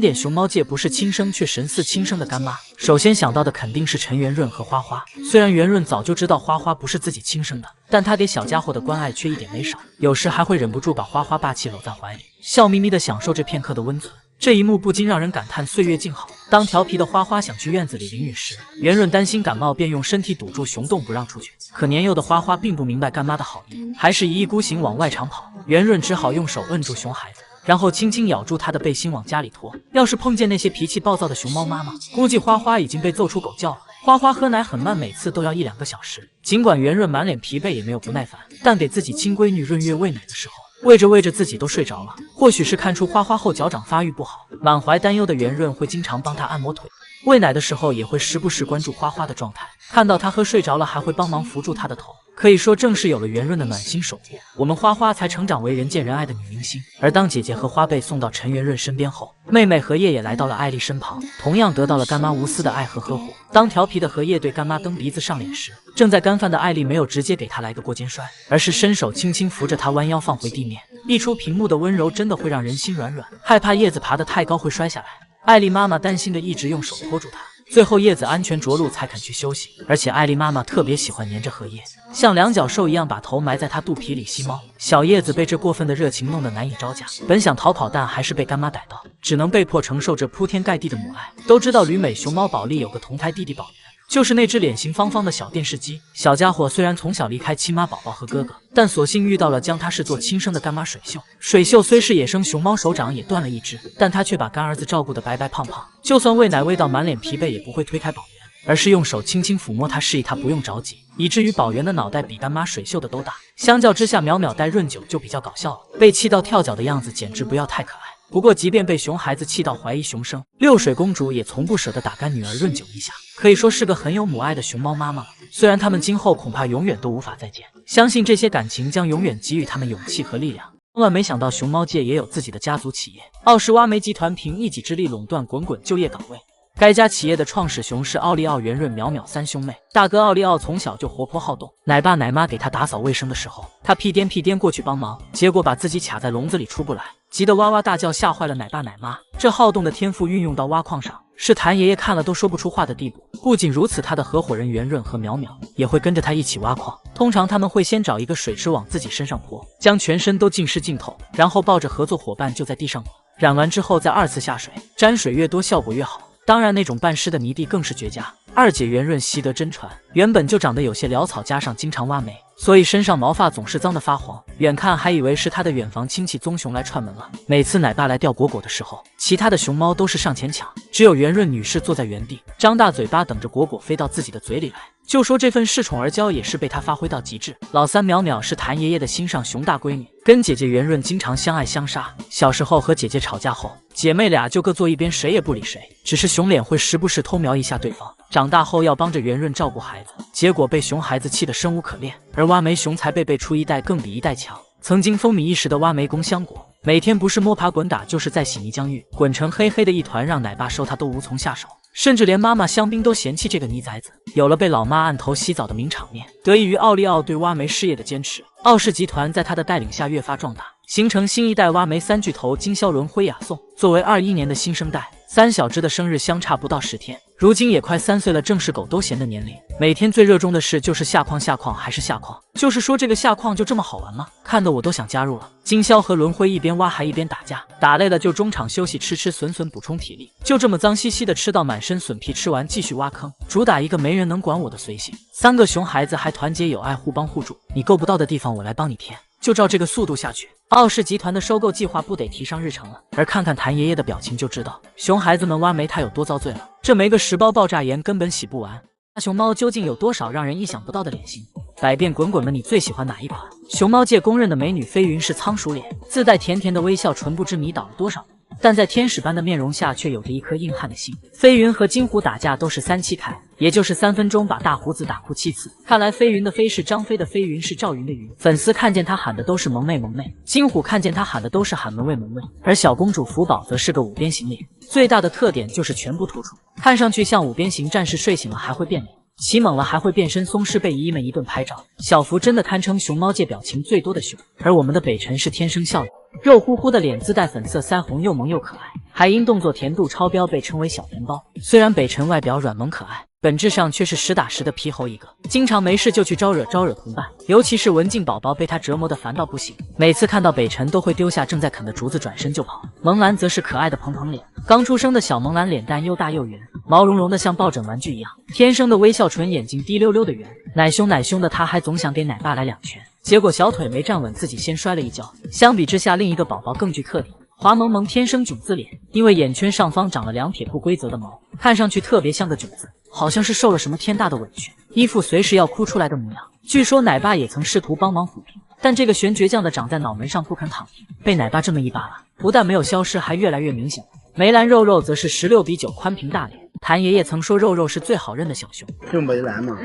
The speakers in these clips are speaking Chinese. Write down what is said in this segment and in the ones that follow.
点熊猫界不是亲生却神似亲生的干妈，首先想到的肯定是陈圆润和花花。虽然圆润早就知道花花不是自己亲生的，但他给小家伙的关爱却一点没少，有时还会忍不住把花花霸气搂在怀里，笑眯眯地享受这片刻的温存。这一幕不禁让人感叹岁月静好。当调皮的花花想去院子里淋雨时，圆润担心感冒，便用身体堵住熊洞不让出去。可年幼的花花并不明白干妈的好意，还是一意孤行往外长跑。圆润只好用手摁住熊孩子，然后轻轻咬住他的背心往家里拖。要是碰见那些脾气暴躁的熊猫妈妈，估计花花已经被揍出狗叫了。花花喝奶很慢，每次都要1-2个小时。尽管圆润满脸疲惫，也没有不耐烦，但给自己亲闺女润月喂奶的时候，喂着喂着自己都睡着了。或许是看出花花后脚掌发育不好，满怀担忧的圆润会经常帮她按摩腿，喂奶的时候也会时不时关注花花的状态，看到她喝睡着了还会帮忙扶住她的头。可以说正是有了圆润的暖心守护，我们花花才成长为人见人爱的女明星。而当姐姐和花被送到陈圆润身边后，妹妹荷叶也来到了艾丽身旁，同样得到了干妈无私的爱和呵护。当调皮的荷叶对干妈蹬鼻子上脸时，正在干饭的艾丽没有直接给她来个过肩摔，而是伸手轻轻扶着她弯腰放回地面。溢出屏幕的温柔真的会让人心软软，害怕叶子爬得太高会摔下来。艾丽妈妈担心的一直用手托住她，最后叶子安全着陆才肯去休息。而且艾丽妈妈特别喜欢黏着荷叶，像两脚兽一样把头埋在她肚皮里吸猫。小叶子被这过分的热情弄得难以招架，本想逃跑，但还是被干妈逮到，只能被迫承受着铺天盖地的母爱。都知道旅美熊猫宝莉有个同胎弟弟宝源，就是那只脸型方方的小电视机。小家伙虽然从小离开亲妈宝宝和哥哥，但所幸遇到了将他视作亲生的干妈水秀。水秀虽是野生熊猫，手掌也断了一只，但他却把干儿子照顾得白白胖胖，就算喂奶喂到满脸疲惫，也不会推开宝源，而是用手轻轻抚摸他，示意他不用着急，以至于宝源的脑袋比干妈水秀的都大。相较之下，淼淼带润九就比较搞笑了，被气到跳脚的样子简直不要太可爱。不过即便被熊孩子气到怀疑熊生，六水公主也从不舍得打干女儿润九一下，可以说是个很有母爱的熊猫妈妈。虽然他们今后恐怕永远都无法再见，相信这些感情将永远给予他们勇气和力量。万万没想到熊猫界也有自己的家族企业，奥氏挖煤集团凭一己之力垄断滚滚就业岗位。该家企业的创始熊是奥利奥、圆润、淼淼三兄妹。大哥奥利奥从小就活泼好动，奶爸奶妈给他打扫卫生的时候，他屁颠屁颠过去帮忙，结果把自己卡在笼子里出不来，急得哇哇大叫，吓坏了奶爸奶妈。这好动的天赋运用到挖矿上，是谭爷爷看了都说不出话的地步。不仅如此，他的合伙人圆润和淼淼也会跟着他一起挖矿。通常他们会先找一个水池往自己身上泼，将全身都浸湿浸透，然后抱着合作伙伴就在地上染完之后再2次下水，沾水越多效果越好。当然那种半湿的泥地更是绝佳。二姐圆润习得真传，原本就长得有些潦草，加上经常挖煤，所以身上毛发总是脏得发黄，远看还以为是她的远房亲戚棕熊来串门了。每次奶爸来钓果果的时候，其他的熊猫都是上前抢，只有圆润女士坐在原地，张大嘴巴等着果果飞到自己的嘴里来。就说这份恃宠而骄也是被她发挥到极致。老三淼淼是谭爷爷的心上熊大闺女，跟姐姐圆润经常相爱相杀。小时候和姐姐吵架后，姐妹俩就各坐一边，谁也不理谁，只是熊脸会时不时偷瞄一下对方。长大后要帮着圆润照顾孩子，结果被熊孩子气得生无可恋，而挖煤熊才辈辈出一代更比一代强。曾经风靡一时的挖煤工香果，每天不是摸爬滚打，就是在洗泥浆浴，滚成黑黑的一团，让奶爸收他都无从下手，甚至连妈妈香槟都嫌弃这个泥崽子。有了被老妈按头洗澡的名场面，得益于奥利奥对挖煤事业的坚持，奥氏集团在他的带领下越发壮大，形成新一代挖煤三巨头金肖伦、辉雅颂。作为21年的新生代，三小只的生日相差不到10天，如今也快3岁了，正是狗都嫌的年龄。每天最热衷的事就是下矿，下矿还是下矿。就是说这个下矿就这么好玩吗？看得我都想加入了。金肖和轮辉一边挖还一边打架，打累了就中场休息吃笋笋补充体力，就这么脏兮兮的吃到满身笋皮，吃完继续挖坑，主打一个没人能管我的随性。3个熊孩子还团结友爱，互帮互助，你够不到的地方我来帮你填。就照这个速度下去，奥氏集团的收购计划不得提上日程了。而看看谭爷爷的表情就知道，熊孩子们挖煤他有多遭罪了。这没个10包爆炸盐根本洗不完。大熊猫究竟有多少让人意想不到的脸型？百变滚滚们，你最喜欢哪一款？熊猫界公认的美女飞云是仓鼠脸，自带甜甜的微笑，唇不知迷倒了多少人，但在天使般的面容下却有着一颗硬汉的心。飞云和金虎打架都是3七开，也就是3分钟把大胡子打哭7次。看来飞云的飞是张飞的飞，云是赵云的云，粉丝看见他喊的都是萌妹萌妹，金虎看见他喊的都是喊门卫门卫。而小公主福宝则是个5边形脸，最大的特点就是全部突出，看上去像5边形战士，睡醒了还会变脸，起猛了还会变身，松狮被姨姨们一顿拍照。小福真的堪称熊猫界表情最多的熊，而我们的北辰是天生笑脸。肉乎乎的脸，自带粉色腮红，又萌又可爱，还因动作甜度超标被称为小甜包。虽然北辰外表软萌可爱，本质上却是实打实的皮猴一个，经常没事就去招惹同伴，尤其是文静宝宝被他折磨得烦到不行，每次看到北辰都会丢下正在啃的竹子转身就跑。萌兰则是可爱的蓬蓬脸，刚出生的小萌兰脸蛋又大又圆，毛茸茸的像抱枕玩具一样，天生的微笑唇，眼睛滴溜溜的圆，奶凶的她还总想给奶爸来2拳，结果小腿没站稳，自己先摔了一跤。相比之下，另一个宝宝更具特点，滑萌萌天生囧字脸，因为眼圈上方长了2撇不规则的毛，看上去特别像个囧字，好像是受了什么天大的委屈，一副随时要哭出来的模样。据说奶爸也曾试图帮忙抚平，但这个悬倔强的长在脑门上不肯躺平，被奶爸这么一扒拉，不但没有消失，还越来越明显。梅兰肉肉则是16:9宽平大脸，谭爷爷曾说肉肉是最好认的小熊，就梅兰嘛，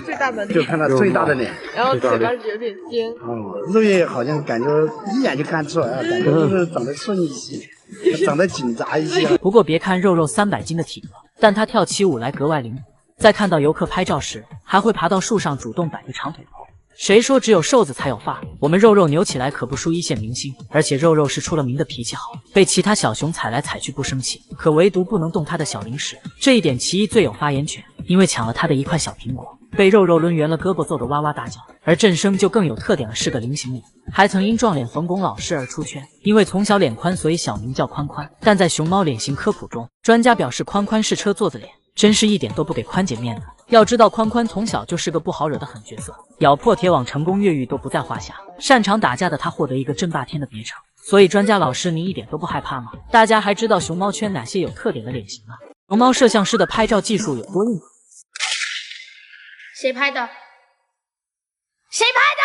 最大的脸，就看他最大的脸，然后嘴巴有点尖，肉爷好像感觉一眼就看出来，感觉就是长得顺一些，长得紧扎一些。不过别看肉肉300斤的体格，但他跳起舞来格外灵活，在看到游客拍照时，还会爬到树上主动摆个长腿头。谁说只有瘦子才有范儿？我们肉肉扭起来可不输一线明星，而且肉肉是出了名的脾气好，被其他小熊踩来踩去不生气，可唯独不能动他的小零食，这一点奇艺最有发言权，因为抢了他的一块小苹果，被肉肉抡圆了胳膊揍得哇哇大叫。而振声就更有特点了，是个菱形脸，还曾因撞脸冯巩老师而出圈，因为从小脸宽，所以小名叫宽宽。但在熊猫脸型科普中，专家表示宽宽是车座子脸，真是一点都不给宽姐面子。要知道宽宽从小就是个不好惹的狠角色，咬破铁网成功越狱都不在话下，擅长打架的他获得一个争霸天的别称。所以专家老师，您一点都不害怕吗？大家还知道熊猫圈哪些有特点的脸型吗？熊猫摄像师的拍照技术有多硬？谁拍的？谁拍的？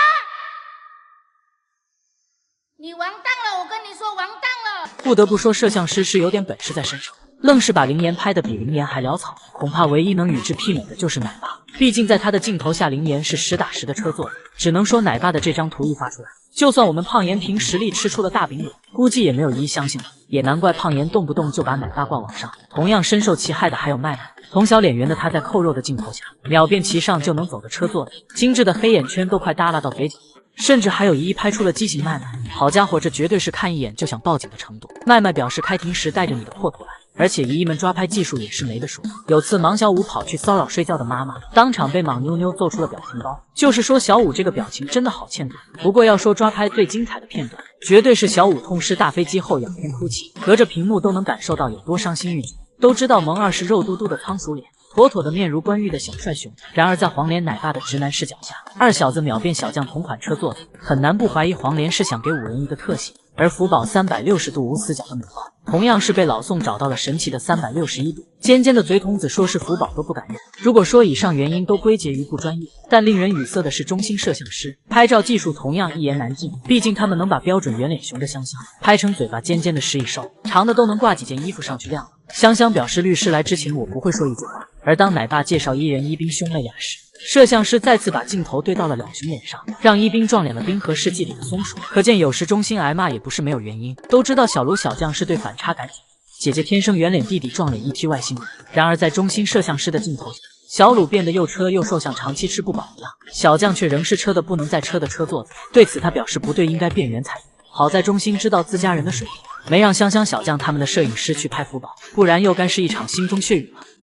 你完蛋了！我跟你说完蛋了！不得不说，摄像师是有点本事在身上，愣是把灵颜拍得比灵颜还潦草。恐怕唯一能与之媲美的就是奶爸，毕竟在他的镜头下，灵颜是实打实的车座。只能说奶爸的这张图一发出来，就算我们胖妍凭实力吃出了大饼脸，估计也没有一相信了。也难怪胖妍动不动就把奶爸挂网上。同样深受其害的还有麦麦，从小脸圆的他在扣肉的镜头下，秒变骑上就能走的车座的，精致的黑眼圈都快耷拉到嘴角。甚至还有一拍出了畸形麦麦，好家伙，这绝对是看一眼就想报警的程度。麦麦表示开庭时带着你的破图来，而且姨姨们抓拍技术也是没得说。有次芒小五跑去骚扰睡觉的妈妈，当场被莽妞妞揍出了表情包，就是说小五这个表情真的好欠揍。不过要说抓拍最精彩的片段，绝对是小五痛失大飞机后仰天哭泣，隔着屏幕都能感受到有多伤心欲绝。都知道萌二是肉嘟嘟的仓鼠脸，妥妥的面如冠玉的小帅熊。然而在黄连奶爸的直男视角下，二小子秒变小将同款车座子，很难不怀疑黄连是想给五人一个特写。而福宝360度无死角的美貌，同样是被老宋找到了神奇的361度。尖尖的嘴筒子说是福宝都不敢认。如果说以上原因都归结于不专业，但令人语塞的是中兴摄像师拍照技术同样一言难尽。毕竟他们能把标准圆脸熊的香香拍成嘴巴尖尖的食蚁兽，长的都能挂几件衣服上去晾了。香香表示律师来之前我不会说一句话。而当奶爸介绍一人一兵兄妹俩时，摄像师再次把镜头对到了两熊脸上，让一兵撞脸了冰河世纪里的松鼠。可见有时中兴挨骂也不是没有原因。都知道小卢小将是对反差感紧，姐姐天生圆脸，弟弟撞脸一批外星人。然而在中兴摄像师的镜头下，小鲁变得又车又瘦，像长期吃不饱一样，小将却仍是车的不能再车的车座子。对此他表示不对，应该变圆才对。好在中兴知道自家人的水平，没让香香小将他们的摄影师去拍福宝，不然又该是一场腥风血雨了。